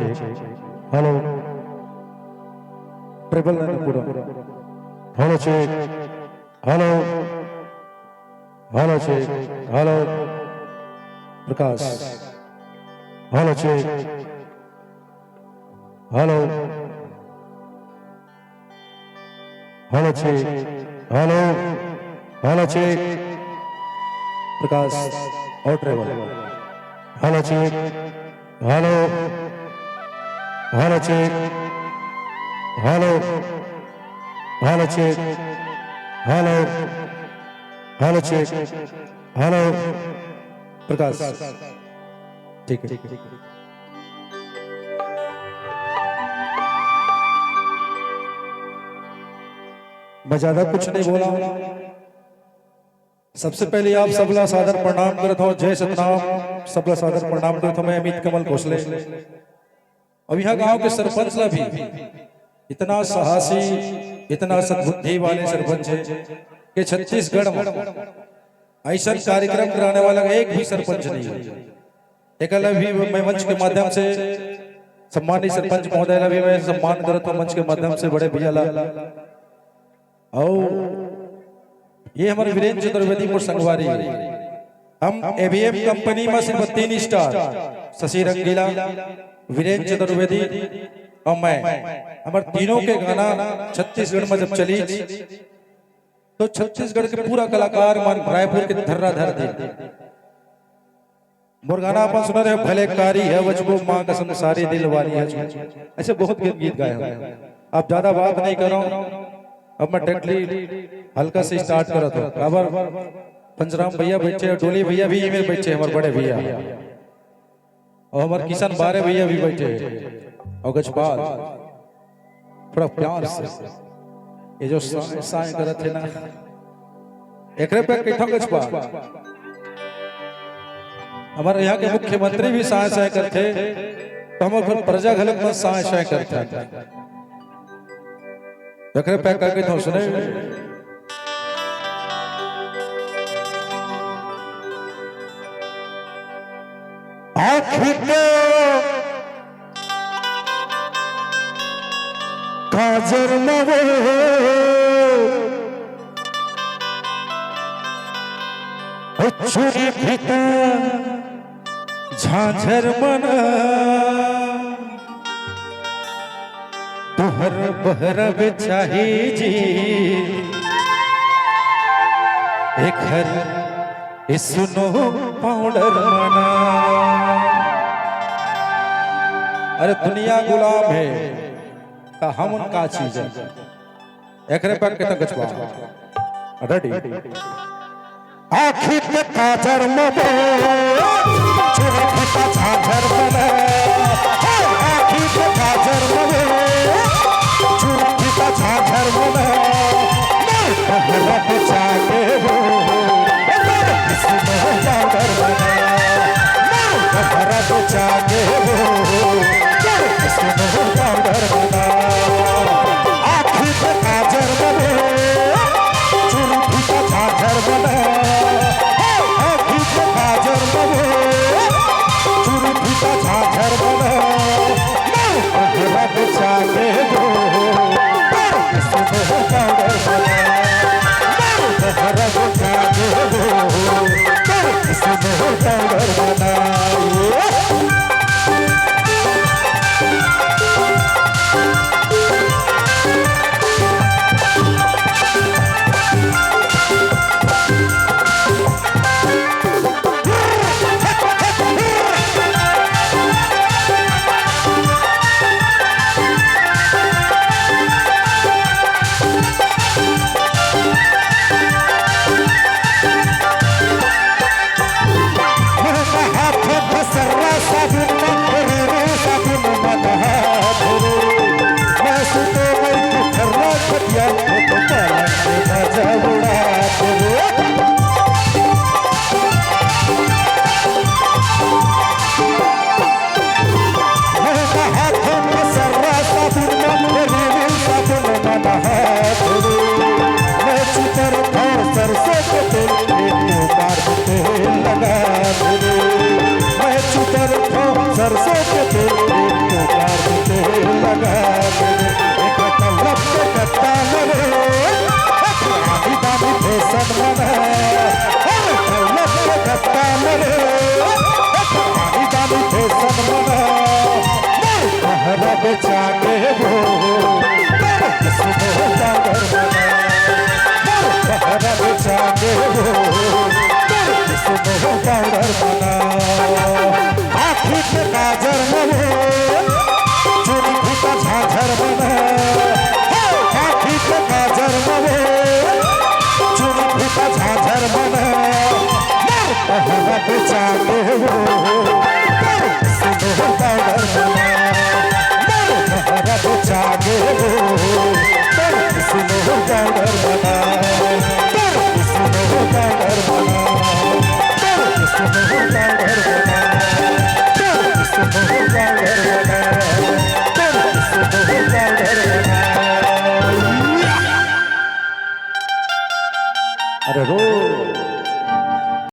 Check hello triple पूरा hello check hello hello check hello Prakash hello check hello hello check hello hello check Prakash और travel hello check hello hello check hello hello check hello hello check hello Prakash ठीक है मैं ज्यादा कुछ नहीं बोला। सबसे पहले आप सबला सादर प्रणाम करता हूँ। जय सतनाम सबला सादर प्रणाम करता हूँ। मैं अमित कमल भोसले अब यहाँ गांव के सरपंच ला भी इतना साहसी इतना सद्बुद्धि वाले सरपंच है कि छत्तीसगढ़ में ऐसा कार्यक्रम कराने वाला एक भी सरपंच नहीं है। एक भी मैं मंच के माध्यम से सम्मानित सरपंच महोदय भी मैं सम्मान करता हूँ मंच के माध्यम से बड़े भैया ला। और ये हमारे वीरेंद्र चतुर्वेदी को संगवारी है। हम एबीएम कंपनी में सिर्फ 3 स्टार शशि रंगीला वीरेंद्र चतुर्वेदी और मैं हमारे तीनों के गाना छत्तीसगढ़ में जब चली तो छत्तीसगढ़ के पूरा कलाकार मान रायपुर के धर्रा धर दे मुर्गाना अपन सुना रहे भले कारी है वजबो माँ कसम सारी दिल वाली है। ऐसे बहुत गीत गाए हैं। आप ज्यादा बात नहीं करो। अब मैं टेटली हल्का से स्टार्ट करा था। अबर पंचराम भैया बैठे डोली भैया भी में बैठे हमारे बड़े भैया और हमारे किसान बारे भैया भी बैठे और गजपाल थोड़ा प्यार से ये जो साए करत थे ना एकरे पे कैठा गजपाल हमारे यहाँ के मुख्यमंत्री भी साए साए करते तो हमारे प्रजा घलक में साए साए करते एकरे पे करके तो सुने काजर नवे छुरी पिता झांझर मना तुहर बहरा बेचाही जी एक हर सुनो पाउडर मना। अरे दुनिया गुलाम है का हम उनका चीज है। एकरे पर कितना गजबा रेडी आखिर में काजर मबो छुरी पिता झांझर मना आखिर में काजर मबो छुरी पिता झांझर मना पहला बचा के हो भरा तो जागे वो आखिर में काजर बने चुरी फीता झांझर बने आखिर में काजर बने चुरी फीता झांझर बने भरा तो जागे वो भरा तो जागे वो सरसों के तेल लगा एक कलम पे कट्टा मरे आधी दादी फैशन बना कलम पे कट्टा मरे आधी दादी फैशन बना कहरा बेचा के वो किसने जागर बना कहरा बेचा के वो किसने जागर बना आँखी पे काजर मरे चोरी फूटा झांझर बना आँखी पे काजर मरे चोरी फूटा झांझर बना कहरा बेचा के वो किसने जागर बना कहरा बेचा के वो किसने जागर बना किसने जागर बना किसने जागर बना किसने जागर बना किसने जागर बना अरे रो